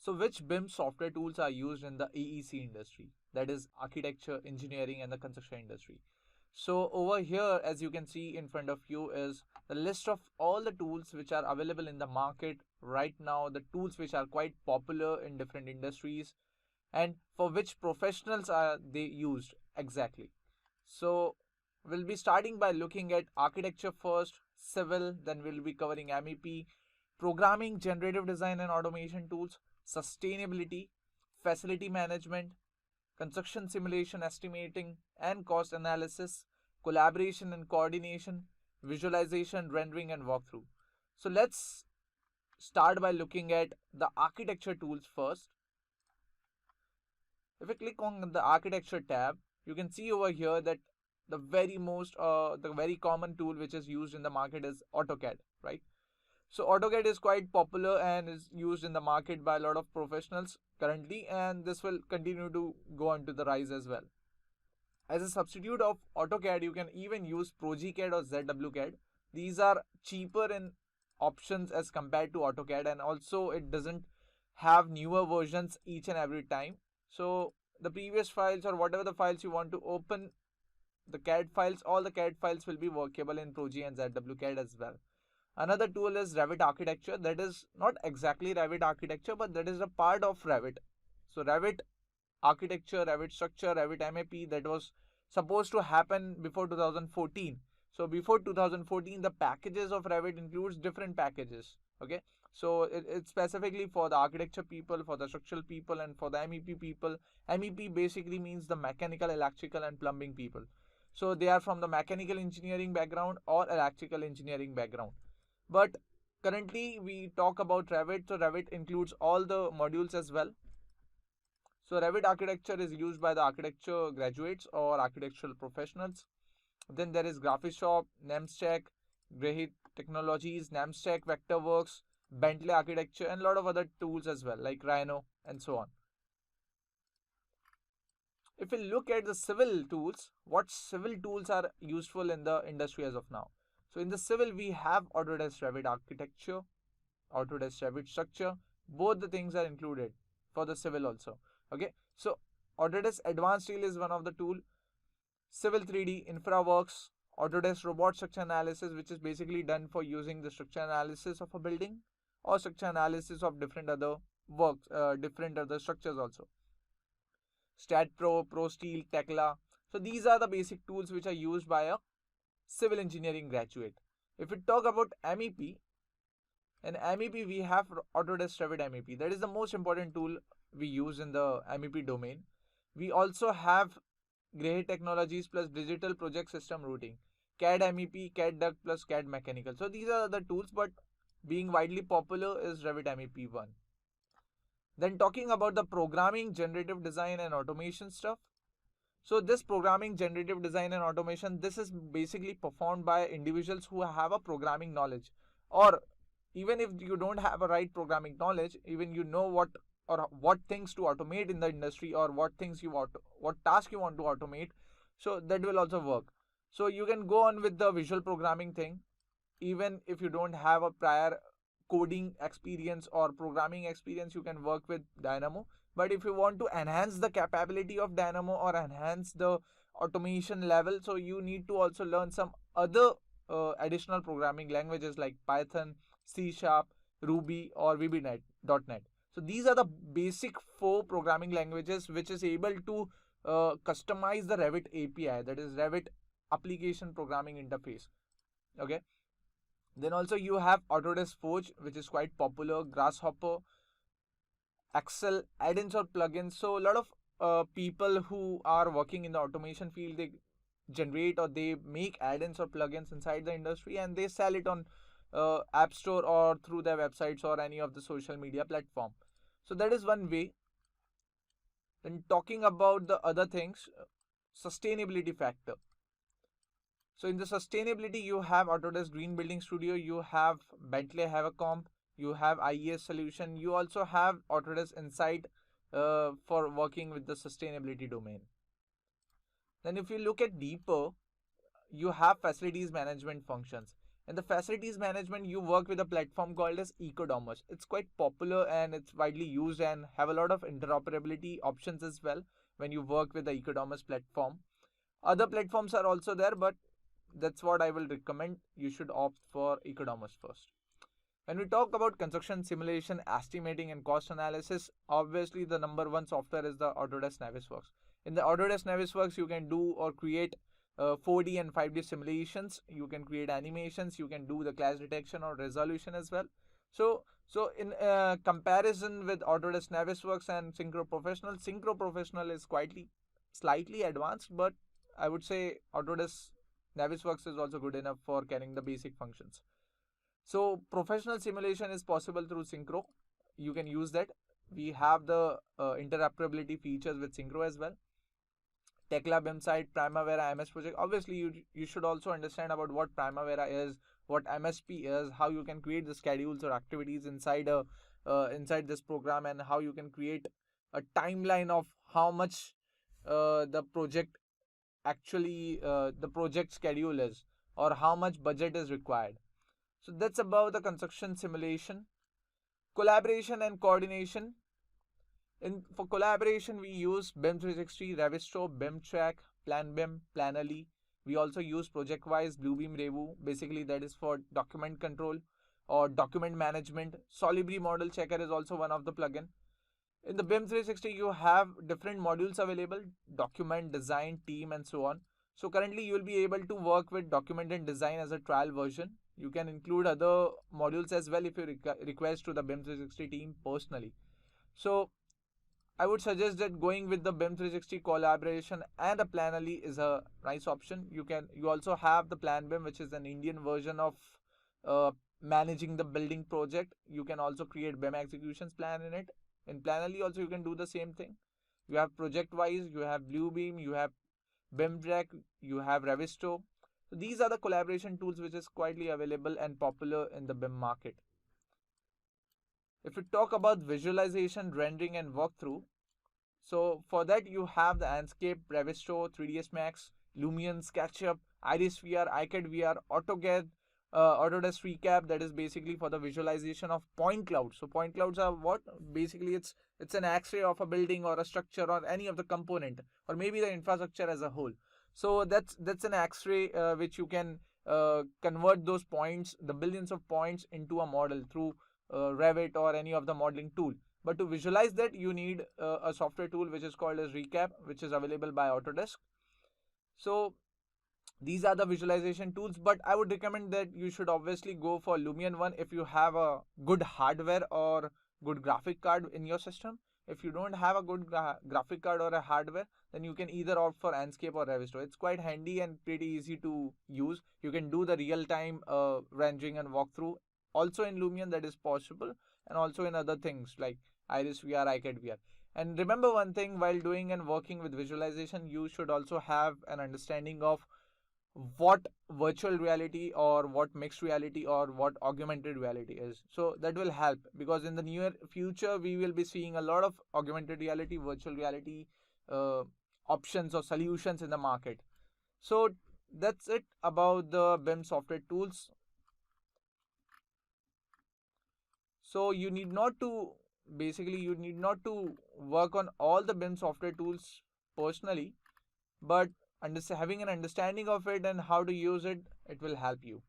So which BIM software tools are used in the AEC industry? That is architecture, engineering and the construction industry. So over here, as you can see in front of you is the list of all the tools which are available in the market right now, the tools which are quite popular in different industries and for which professionals are they used exactly. So we'll be starting by looking at architecture first, civil, then we'll be covering MEP, programming, generative design and automation tools, sustainability, facility management, construction simulation estimating and cost analysis, collaboration and coordination, visualization, rendering and walkthrough. So let's start by looking at the architecture tools first. If we click on the architecture tab, you can see over here that the very common tool which is used in the market is AutoCAD, right? So AutoCAD is quite popular and is used in the market by a lot of professionals currently, and this will continue to go on to the rise as well. As a substitute of AutoCAD, you can even use ProjiCAD or ZWCAD. These are cheaper in options as compared to AutoCAD, and also it doesn't have newer versions each and every time. So the previous files or whatever the files you want to open, the CAD files, all the CAD files will be workable in Proji and ZWCAD as well. Another tool is Revit Architecture. That is not exactly Revit Architecture, but that is a part of Revit. So Revit Architecture, Revit Structure, Revit MEP, that was supposed to happen before 2014. So before 2014, the packages of Revit includes different packages. Okay, so it's specifically for the architecture people, for the structural people, and for the MEP people. MEP basically means the mechanical, electrical, and plumbing people. So they are from the mechanical engineering background or electrical engineering background. But currently we talk about Revit, so Revit includes all the modules as well. So Revit architecture is used by the architecture graduates or architectural professionals. Then there is Graphisoft, Namestack, Grahit Technologies, Namestack, Vectorworks, Bentley Architecture, and a lot of other tools as well, like Rhino and so on. If we look at the civil tools, what civil tools are useful in the industry as of now? So in the civil, we have Autodesk Revit Architecture, Autodesk Revit Structure. Both the things are included for the civil also. Okay, so Autodesk Advanced Steel is one of the tool. Civil 3D, InfraWorks, Autodesk Robot Structure Analysis, which is basically done for using the structure analysis of a building or structure analysis of different other works, different other structures also. StatPro, ProSteel, Tekla. So these are the basic tools which are used by a civil engineering graduate. If we talk about MEP, in MEP we have Autodesk Revit MEP. That is the most important tool we use in the MEP domain. We also have Grahit Technologies plus Digital Project System Routing, CAD MEP, CAD Duct plus CAD Mechanical. So these are the tools, but being widely popular is Revit MEP 1. Then talking about the programming, generative design and automation stuff. So this programming, generative design and automation, this is basically performed by individuals who have a programming knowledge, or even if you don't have a right programming knowledge, even you know what things to automate in the industry, or what task you want to automate, so that will also work. So you can go on with the visual programming thing even if you don't have a prior coding experience or programming experience. You can work with Dynamo. But if you want to enhance the capability of Dynamo or enhance the automation level, so you need to also learn some other additional programming languages like Python, C Sharp, Ruby or VB.NET. So these are the basic 4 programming languages which is able to customize the Revit API, that is Revit Application Programming Interface. Okay. Then also you have Autodesk Forge, which is quite popular, Grasshopper, Excel, add-ins or plugins. So a lot of people who are working in the automation field, they generate or they make add-ins or plugins inside the industry and they sell it on App Store or through their websites or any of the social media platform. So that is one way. Then talking about the other things, sustainability factor. So in the sustainability, you have Autodesk Green Building Studio, you have Bentley Havacomp, you have IES solution, you also have Autodesk Insight for working with the sustainability domain. Then if you look at deeper, you have facilities management functions. In the facilities management, you work with a platform called as Ecodomos. It's quite popular and it's widely used and have a lot of interoperability options as well when you work with the Ecodomos platform. Other platforms are also there, but that's what I will recommend. You should opt for Economos first. When we talk about construction simulation, estimating, and cost analysis, obviously the number one software is the Autodesk Navisworks. In the Autodesk Navisworks, you can do or create 4D and 5D simulations. You can create animations. You can do the clash detection or resolution as well. So in comparison with Autodesk Navisworks and Synchro Professional is slightly advanced, but I would say Autodesk Navisworks is also good enough for carrying the basic functions. So professional simulation is possible through Synchro. You can use that. We have the interoperability features with Synchro as well. Tekla, BIMsite, Primavera, MS Project. Obviously, you should also understand about what Primavera is, what MSP is, how you can create the schedules or activities inside this program, and how you can create a timeline of how much the project schedule is, or how much budget is required. So that's about the construction simulation. Collaboration and coordination. For collaboration, we use BIM 360, Revistro, BIMtrack, PlanBIM, Planoly. We also use ProjectWise, Bluebeam, Revu. Basically, that is for document control or document management. Solibri Model Checker is also one of the plugin. In the BIM 360, you have different modules available: document, design, team, and so on. So currently, you will be able to work with document and design as a trial version. You can include other modules as well if you request to the BIM 360 team personally. So I would suggest that going with the BIM 360 collaboration and a Planoly is a nice option. You also have the PlanBIM, which is an Indian version of managing the building project. You can also create BIM executions plan in it. In Planoly also you can do the same thing. You have ProjectWise, you have Bluebeam, you have BIMtrack, you have Revistro. So these are the collaboration tools which is quietly available and popular in the BIM market. If we talk about visualization, rendering, and walkthrough, so for that you have the Enscape, Revistro, 3ds Max, Lumion, SketchUp, Iris VR, iCAD VR, AutoCAD, Autodesk Recap. That is basically for the visualization of point clouds. So point clouds are what? Basically, it's an X-ray of a building or a structure or any of the component, or maybe the infrastructure as a whole. So that's an X-ray which you can convert those points, the billions of points, into a model through Revit or any of the modeling tool. But to visualize that, you need a software tool which is called as Recap, which is available by Autodesk. So these are the visualization tools, but I would recommend that you should obviously go for Lumion one if you have a good hardware or good graphic card in your system. If you don't have a good graphic card or a hardware, then you can either opt for Enscape or Revistro. It's quite handy and pretty easy to use. You can do the real-time rendering and walkthrough also in Lumion, that is possible, and also in other things like Iris VR, iCAD VR. And remember one thing, while doing and working with visualization, you should also have an understanding of what virtual reality or what mixed reality or what augmented reality is. So that will help, because in the near future we will be seeing a lot of augmented reality, virtual reality options or solutions in the market. So that's it about the BIM software tools. So you need not to work on all the BIM software tools personally, but having an understanding of it and how to use it, it will help you.